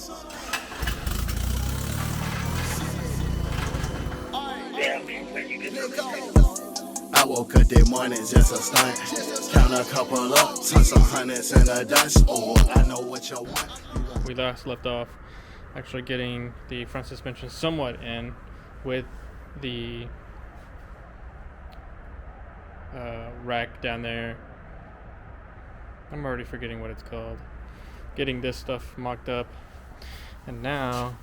I woke up that morning just a stunt. Count a couple up, turn some hundreds in the dust. Oh, I know what you want. We last left off actually getting the front suspension somewhat in with the rack down there. I'm already forgetting what it's called. Getting this stuff mocked up. And now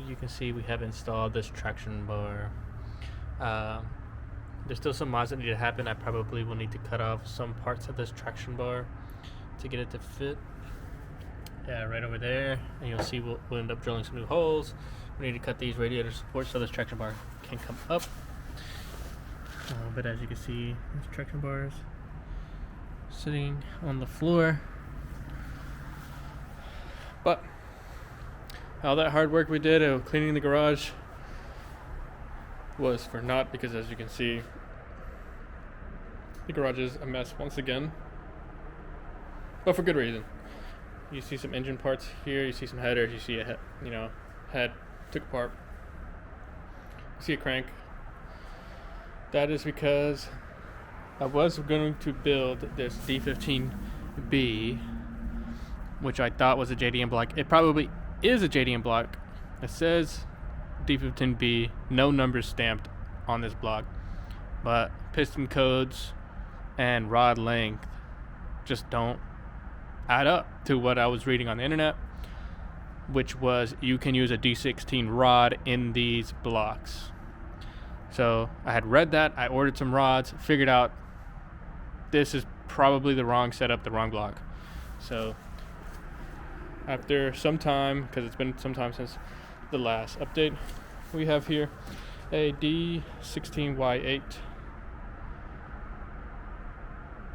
you can see we have installed this traction bar. There's still some mods that need to happen. I probably will need to cut off some parts of this traction bar to get it to fit. Yeah, right over there. And you'll see we'll end up drilling some new holes. We need to cut these radiator supports so this traction bar can come up. But as you can see, this traction bar is sitting on the floor. But all that hard work we did of cleaning the garage was for naught, because as you can see, the garage is a mess once again, but for good reason. You see some engine parts here, you see some headers, you see a head took apart, you see a crank. That is because I was going to build this D15B, which I thought was a JDM block. It probably is a JDM block. It says D15B, no numbers stamped on this block, but piston codes and rod length just don't add up to what I was reading on the internet, which was you can use a D16 rod in these blocks. So I had read that, I ordered some rods, figured out this is probably the wrong setup, the wrong block. So after some time, because it's been some time since the last update, we have here a D16Y8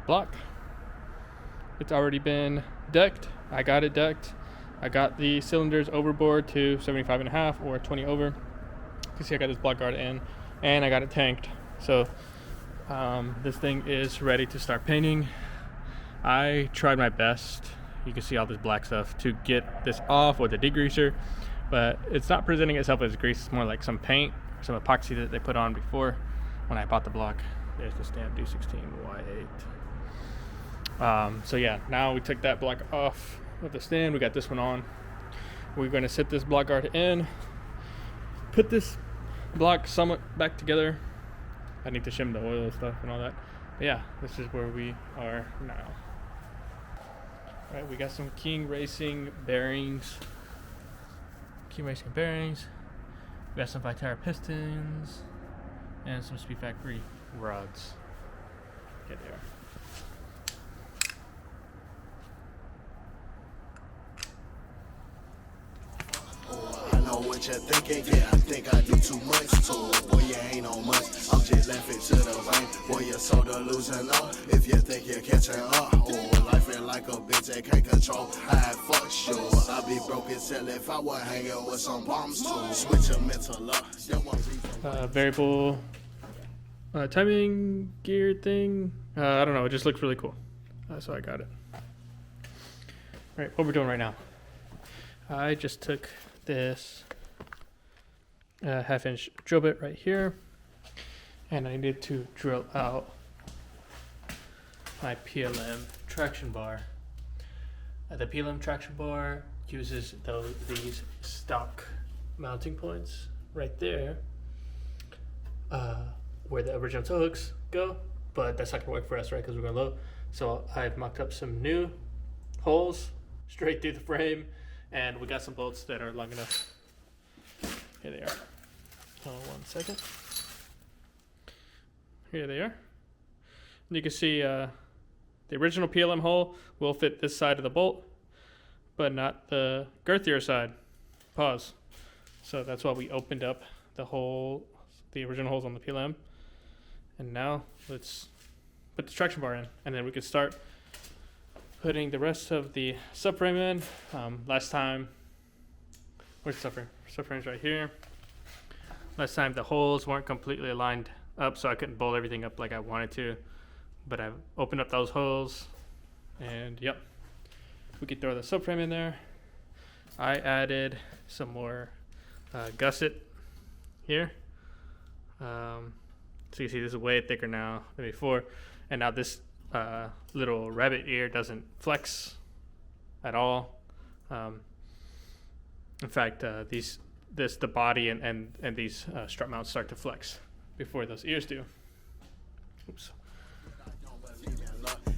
block. It's already been decked. I got it decked. I got the cylinders overboard to 75.5 or 20 over. You can see I got this block guard in, and I got it tanked. So this thing is ready to start painting. I tried my best. You can see all this black stuff to get this off with a degreaser, but it's not presenting itself as grease. It's more like some paint, some epoxy that they put on before when I bought the block. There's the stamp D16Y8. So yeah, now we took that block off of the stand. We got this one on. We're going to set this block guard in, put this block somewhat back together. I need to shim the oil stuff and all that. But yeah, this is where we are now. All right, we got some King Racing bearings. We got some Vitara pistons and some Speed Factory rods. Get there. I know what you're thinking, yeah, I think I do too much too. Boy, you ain't on much, I'm just laughing to the bank. Boy, you're so delusional, if you think you're catching up. Oh, life is like a bitch that can't control. I fuck sure, I'd be broke as hell if I was hanging with some bombs too. Switch your mental up. Variable timing gear thing. I don't know, it just looks really cool. So I got it. Alright, what we're doing right now. I just took this half-inch drill bit right here, and I need to drill out my PLM traction bar. The PLM traction bar uses these stock mounting points right there, where the original toe hooks go, but that's not gonna work for us, right? Because we're going low. So I've mocked up some new holes straight through the frame, and we got some bolts that are long enough. Here they are. Hold on 1 second. Here they are. And you can see the original PLM hole will fit this side of the bolt, but not the girthier side. Pause. So that's why we opened up the original holes on the PLM. And now let's put the traction bar in, and then we can start putting the rest of the subframe in. Last time, where's the subframe? Subframe's right here. Last time the holes weren't completely aligned up, so I couldn't bolt everything up like I wanted to. But I've opened up those holes, and yep, we could throw the subframe in there. I added some more gusset here. So you see this is way thicker now than before, and now this little rabbit ear doesn't flex at all. In fact, the body and these strut mounts start to flex before those ears do. Oops.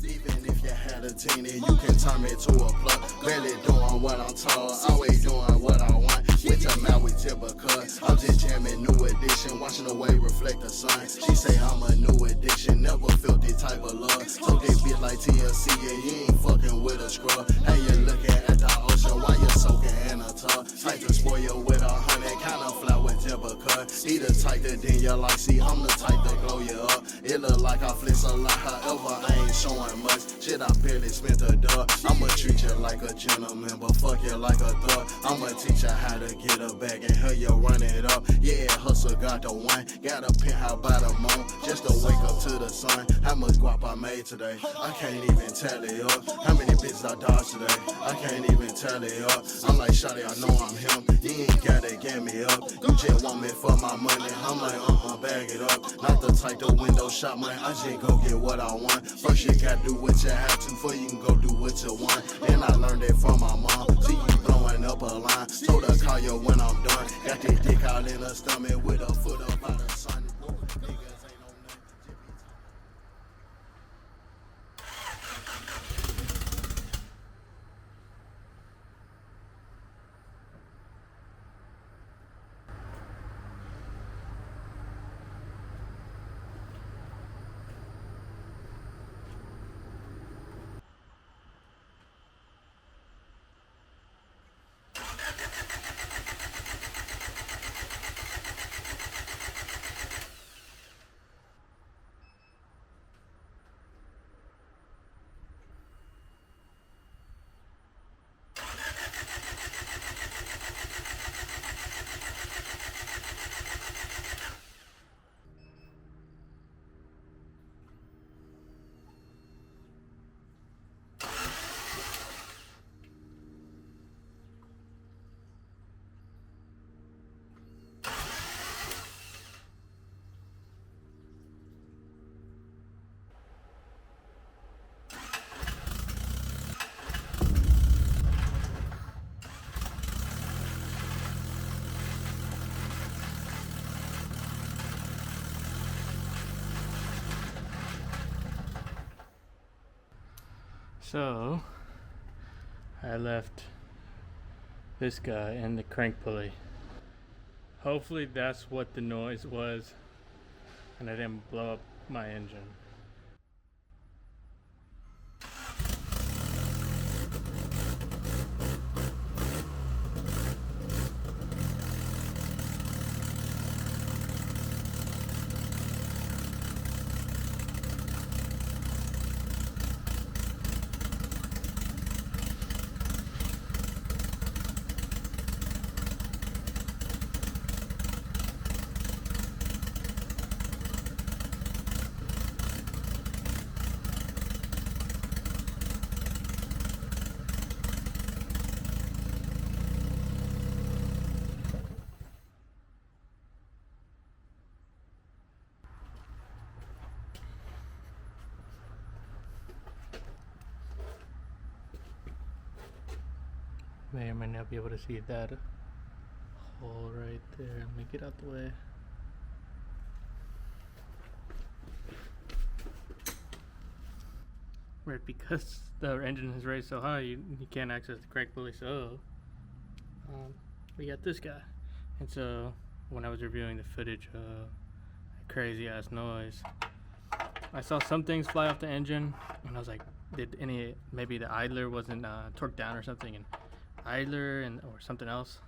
Even if you had a teeny, you can turn me to a plug. Barely doing what I'm told, always doing what I want. With your mouth with typical, I'm just jamming new edition, watching the way reflect the sun. She say I'm a new addiction, never felt this type of love. So they bitch like TLC, yeah, you ain't fucking with a scrub. Hey, you looking at the ocean while you're soaking in a tub. Type to spoil you with 100, kinda fly with typical. He the type that then you like, see, I'm the type that glow you up. It look like I flex a lot, however, I ain't showing much. Shit, I barely spent a dub. I'ma treat you like a gentleman, but fuck you like a thug. I'ma teach you how to get a bag and how you run it up. Yeah, hustle got the one. Got a penthouse by the moon, just to wake up to the sun. How much guap I made today? I can't even tell it up. How many bitches I dodged today? I can't even tell it up. I'm like, shawty, I know I'm him. You ain't gotta get me up. You just want me for my money. I'm like, bag it up. Not the type to window shop, man. I just go get what I want. First you gotta do what you have to before you can go do what you want. And I learned that from my mom. See you blowing up a line. Told her call you when I'm done. Got this dick out in her stomach with a foot up out the sun. Niggas ain't no nothing. So I left this guy and the crank pulley. Hopefully that's what the noise was and I didn't blow up my engine. May or may not be able to see that hole right there. Let me get out the way. Right, because the engine is raised so high, you can't access the crank pulley. So we got this guy, and so when I was reviewing the footage of that crazy ass noise, I saw some things fly off the engine, and I was like, maybe the idler wasn't torqued down or something, and idler or something else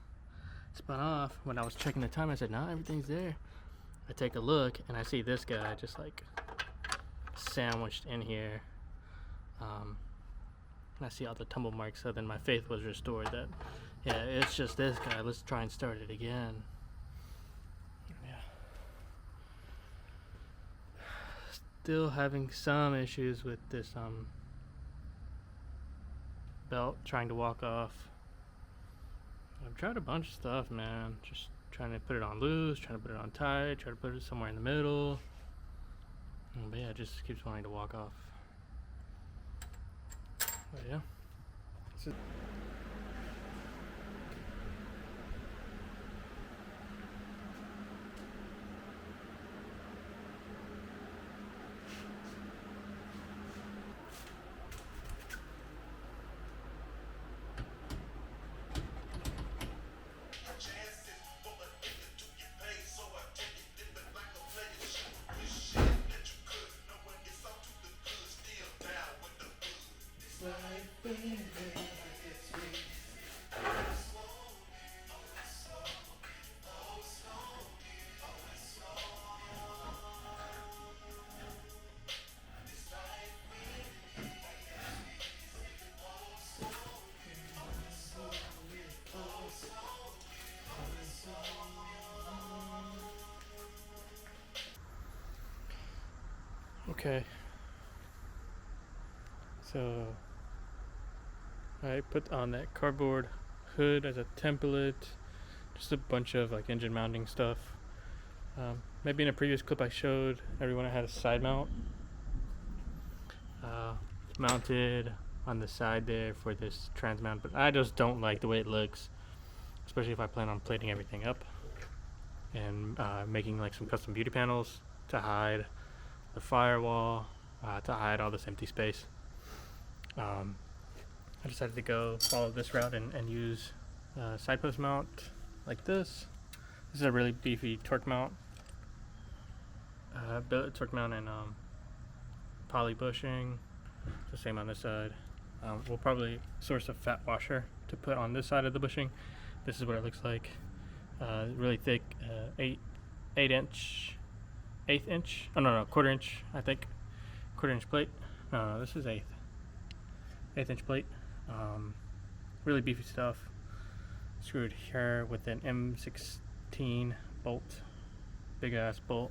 spun off. When I was checking the time, I said, no, everything's there. I take a look and I see this guy just like sandwiched in here, and I see all the tumble marks. So then my faith was restored that, yeah, it's just this guy. Let's try and start it again. Yeah, still having some issues with this belt trying to walk off. I've tried a bunch of stuff, man. Just trying to put it on loose, trying to put it on tight, try to put it somewhere in the middle. But yeah, it just keeps wanting to walk off. But yeah. Okay, so I put on that cardboard hood as a template, just a bunch of like engine mounting stuff. Maybe in a previous clip I showed everyone I had a side mount mounted on the side there for this trans mount, but I just don't like the way it looks, especially if I plan on plating everything up and making like some custom beauty panels to hide the firewall, to hide all this empty space. I decided to go follow this route and use a side post mount like this. This is a really beefy torque mount, billet torque mount, and poly bushing. It's the same on this side. We'll probably source a fat washer to put on this side of the bushing. This is what it looks like. Really thick, 8 inch, quarter inch, I think, quarter inch plate. No, this is eighth inch plate. Really beefy stuff. Screwed here with an M16 bolt, big ass bolt,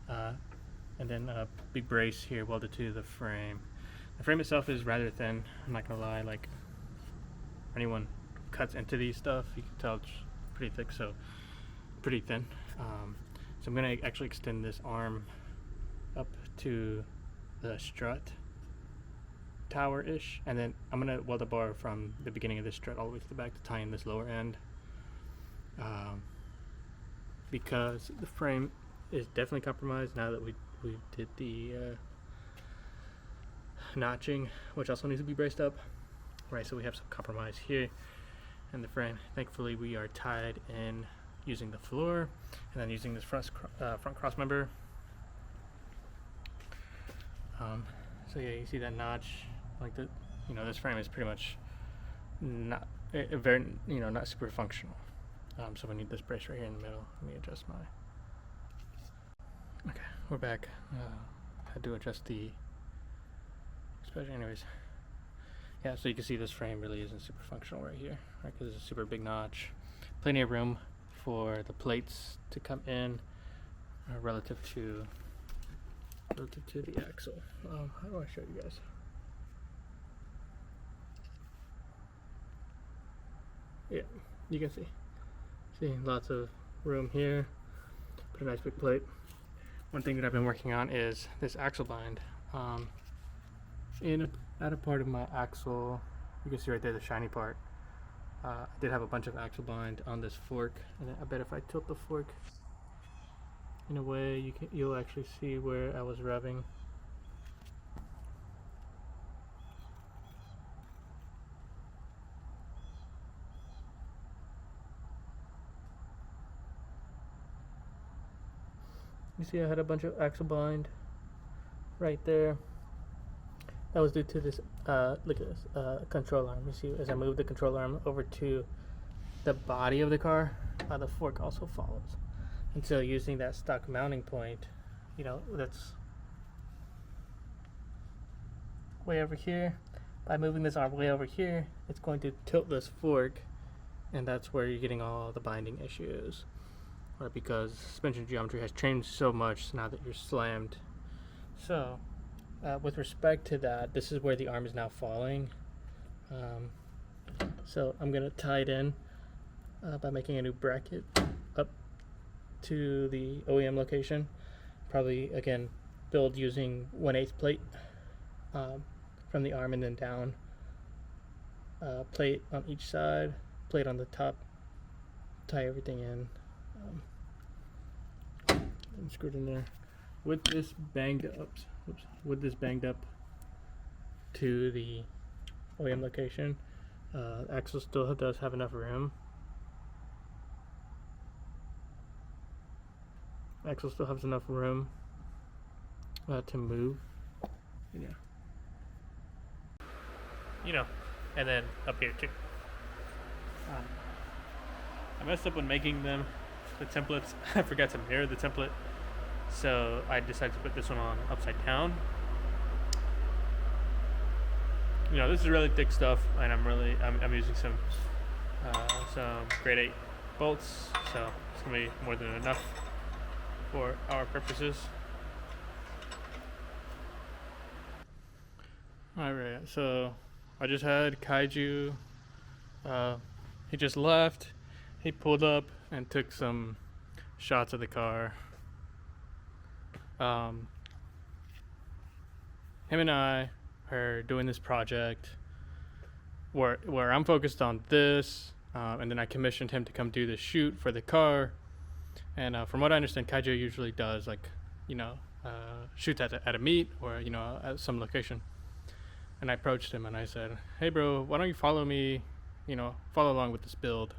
and then a big brace here welded to the frame. The frame itself is rather thin, I'm not gonna lie. Like, anyone cuts into these stuff, you can tell it's pretty thick, so pretty thin. So I'm gonna actually extend this arm up to the strut tower-ish, and then I'm gonna weld a bar from the beginning of this strut all the way to the back to tie in this lower end, because the frame is definitely compromised now that we did the notching, which also needs to be braced up. Right, so we have some compromise here in the frame. Thankfully we are tied in using the floor and then using this front cross member. So yeah, you see that notch, like the, this frame is pretty much not very, not super functional. So we need this brace right here in the middle. Let me adjust my. Okay, we're back. Had to adjust the. Anyways, yeah. So you can see this frame really isn't super functional right here, right? Because it's a super big notch. Plenty of room for the plates to come in relative to the axle. How do I show you guys? Yeah, you can see lots of room here. Put a nice big plate. One thing that I've been working on is this axle bind. At a part of my axle, you can see right there the shiny part. I did have a bunch of axle bind on this fork, and I bet if I tilt the fork in a way, you'll actually see where I was revving. You see I had a bunch of axle bind right there. That was due to this, look at this, control arm. You see, as I move the control arm over to the body of the car, the fork also follows. And so using that stock mounting point, that's way over here. By moving this arm way over here, it's going to tilt this fork, and that's where you're getting all the binding issues. Right, because suspension geometry has changed so much now that you're slammed. So, with respect to that, this is where the arm is now falling. So I'm gonna tie it in by making a new bracket up to the OEM location. Probably, again, build using 1/8 plate from the arm and then down. Plate on each side, plate on the top, tie everything in, and screw it in there. With this banged up to the OEM location, axle still does have enough room. Axle still has enough room to move. Yeah. And then up here too. I messed up when making them, the templates. I forgot to mirror the template, so I decided to put this one on upside down. This is really thick stuff, and I'm using some grade 8 bolts, so it's gonna be more than enough for our purposes. Alright, so I just had Kaiju. He just left. He pulled up and took some shots of the car. Him and I are doing this project where I'm focused on this, and then I commissioned him to come do the shoot for the car. And from what I understand, Kaiju usually does shoots at a meet or at some location. And I approached him and I said, "Hey bro, why don't you follow me? Follow along with this build.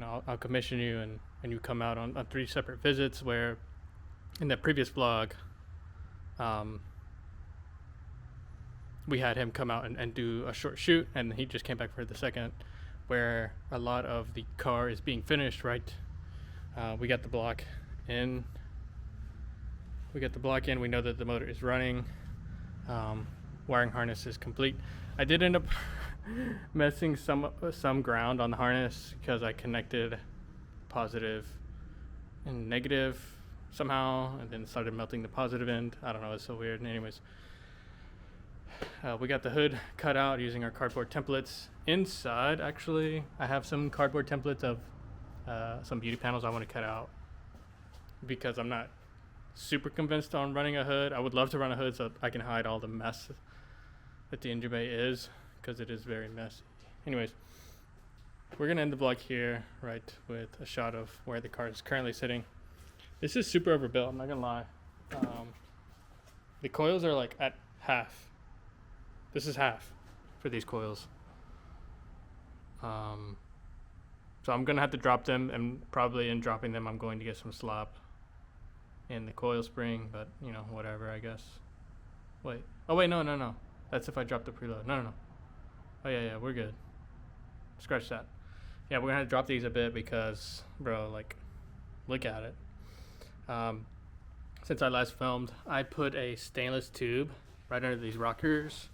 I'll commission you and you come out on 3 separate visits." Where in the previous vlog, we had him come out and do a short shoot, and he just came back for the second, where a lot of the car is being finished, right? We got the block in. We know that the motor is running. Wiring harness is complete. I did end up messing some ground on the harness because I connected positive and negative somehow, and then started melting the positive end. I don't know, it's so weird. Anyways, we got the hood cut out using our cardboard templates. Inside, actually, I have some cardboard templates of some beauty panels I want to cut out because I'm not super convinced on running a hood. I would love to run a hood so I can hide all the mess that the engine bay is, because it is very messy. Anyways, we're gonna end the vlog here, right, with a shot of where the car is currently sitting. This is super overbuilt, I'm not gonna lie. The coils are like at half. This is half for these coils. So I'm gonna have to drop them, and probably in dropping them I'm going to get some slop in the coil spring, but whatever, I guess. Wait, no, that's if I drop the preload. No. Oh yeah, we're good. Scratch that. Yeah, we're gonna have to drop these a bit because, bro, look at it. Since I last filmed, I put a stainless tube right under these rockers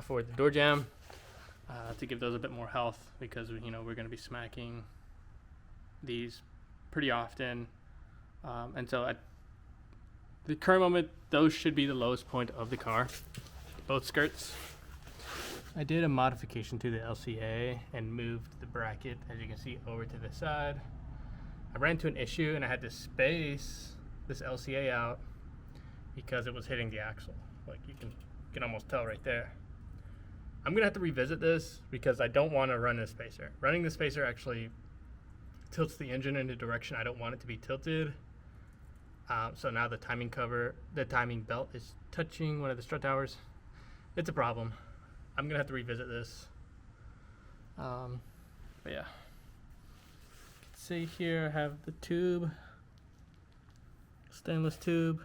for the door jamb, to give those a bit more health, because we're gonna be smacking these pretty often. And so at the current moment, those should be the lowest point of the car, both skirts. I did a modification to the LCA and moved the bracket, as you can see, over to the side. I ran into an issue and I had to space this LCA out because it was hitting the axle. You can almost tell right there. I'm gonna have to revisit this because I don't want to run a spacer. Running the spacer actually tilts the engine in a direction I don't want it to be tilted. So now the timing belt is touching one of the strut towers. It's a problem. I'm gonna have to revisit this. But yeah. You can see here I have the tube, stainless tube,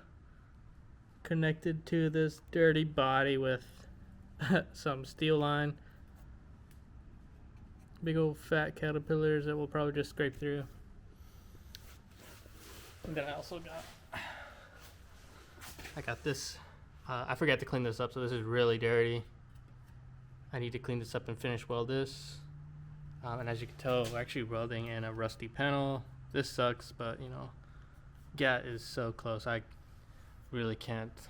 connected to this dirty body with some steel line. Big old fat caterpillars that will probably just scrape through. And then I got this. I forgot to clean this up, so this is really dirty. I need to clean this up and finish weld this. And as you can tell, we're actually welding in a rusty panel. This sucks, but GAT is so close. I really can't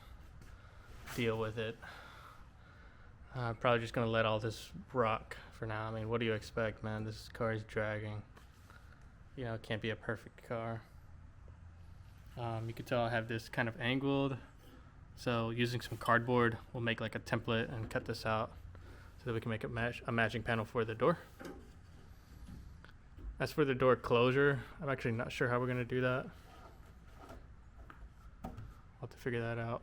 deal with it. Probably just gonna let all this rock for now. I mean, what do you expect, man? This car is dragging. You know, it can't be a perfect car. You can tell I have this kind of angled. So using some cardboard, we'll make like a template and cut this out so that we can make a matching panel for the door. As for the door closure, I'm actually not sure how we're gonna do that. I'll have to figure that out.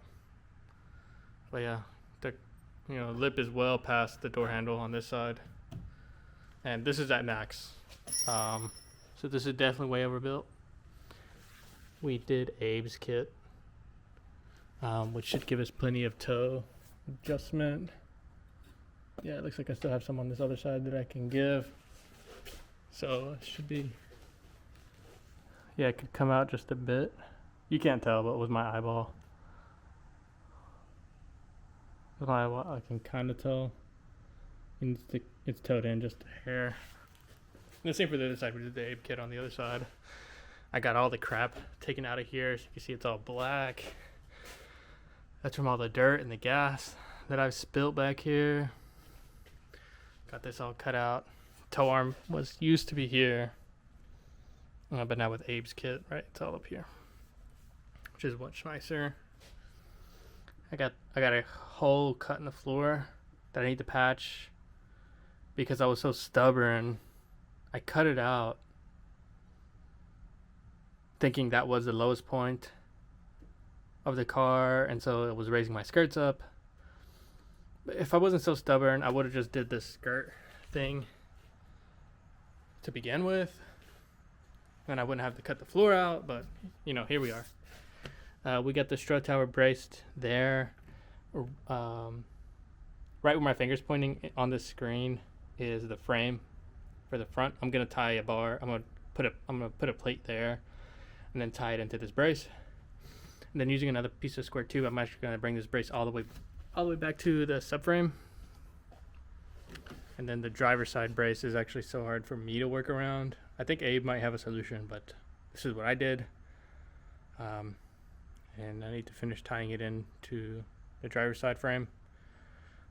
But yeah, the lip is well past the door handle on this side, and this is at max. So this is definitely way overbuilt. We did Abe's kit, which should give us plenty of toe adjustment. Yeah, it looks like I still have some on this other side that I can give. So it should be, yeah, it could come out just a bit. You can't tell, but with my eyeball, I can kind of tell. It's towed in just a hair. And the same for the other side. We did the Abe kit on the other side. I got all the crap taken out of here. So you can see it's all black. That's from all the dirt and the gas that I've spilt back here. Got this all cut out. Toe arm used to be here. But now with Abe's kit, right, it's all up here, which is much nicer. I got a hole cut in the floor that I need to patch because I was so stubborn. I cut it out thinking that was the lowest point of the car, and so it was raising my skirts up. But if I wasn't so stubborn, I would have just did this skirt thing to begin with, and I wouldn't have to cut the floor out. But here we are. We got the strut tower braced there. Right where my finger's pointing on the screen is the frame for the front. I'm gonna tie a bar. I'm gonna put a plate there, and then tie it into this brace. And then using another piece of square tube, I'm actually gonna bring this brace all the way back to the subframe. And then the driver's side brace is actually so hard for me to work around. I think Abe might have a solution, but this is what I did. And I need to finish tying it into the driver's side frame.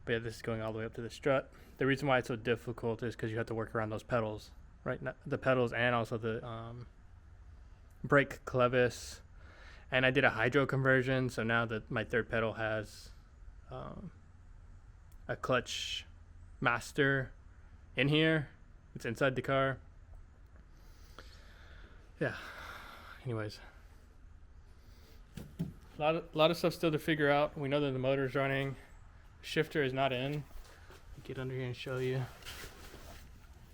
But yeah, this is going all the way up to the strut. The reason why it's so difficult is because you have to work around those pedals, right? The pedals and also the brake clevis. And I did a hydro conversion, so now that my third pedal has a clutch master in here. It's inside the car. Yeah. Anyways. A lot of stuff still to figure out. We know that the motor's running. The shifter is not in. Get under here and show you.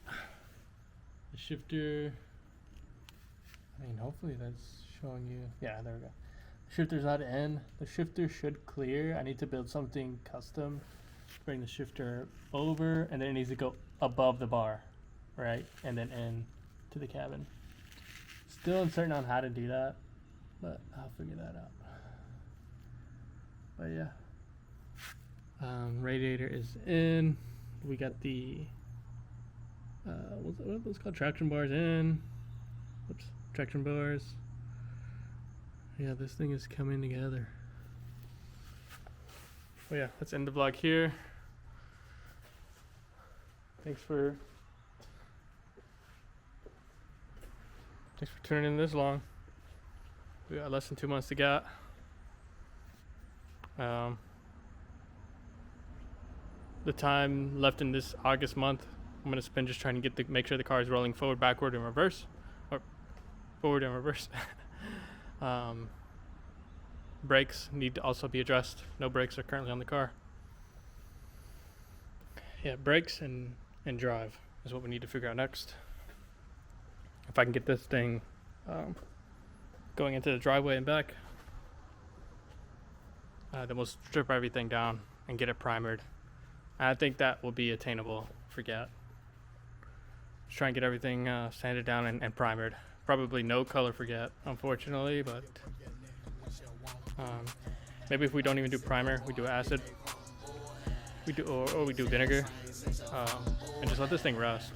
The shifter. I mean, hopefully that's showing you. Yeah, there we go. The shifter's not in. The shifter should clear. I need to build something custom. Bring the shifter over, and then it needs to go above the bar, right? And then in to the cabin. Still uncertain on how to do that, but I'll figure that out. But yeah, radiator is in. We got the what are those called? Traction bars in. Oops, traction bars. Yeah, this thing is coming together. Well, yeah, let's end the vlog here. Thanks for tuning in this long. We got less than 2 months to get. The time left in this August month, I'm gonna spend just trying to make sure the car is rolling forward, backward, and reverse, or forward and reverse. Brakes need to also be addressed. No brakes are currently on the car. Yeah, brakes and drive is what we need to figure out next. If I can get this thing going into the driveway and back, then we'll strip everything down and get it primered. I think that will be attainable for GAT. Just try and get everything sanded down and primered. Probably no color for GAT, unfortunately, but maybe if we don't even do primer, we do acid. We do or we do vinegar, and just let this thing rust.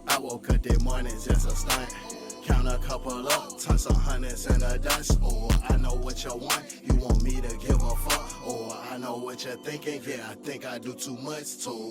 I woke up that morning just a stunt. Count a couple up, turn some hundreds in the dust. Or I know what you want, you want me to give a fuck. Or I know what you're thinking, yeah, I think I do too much too.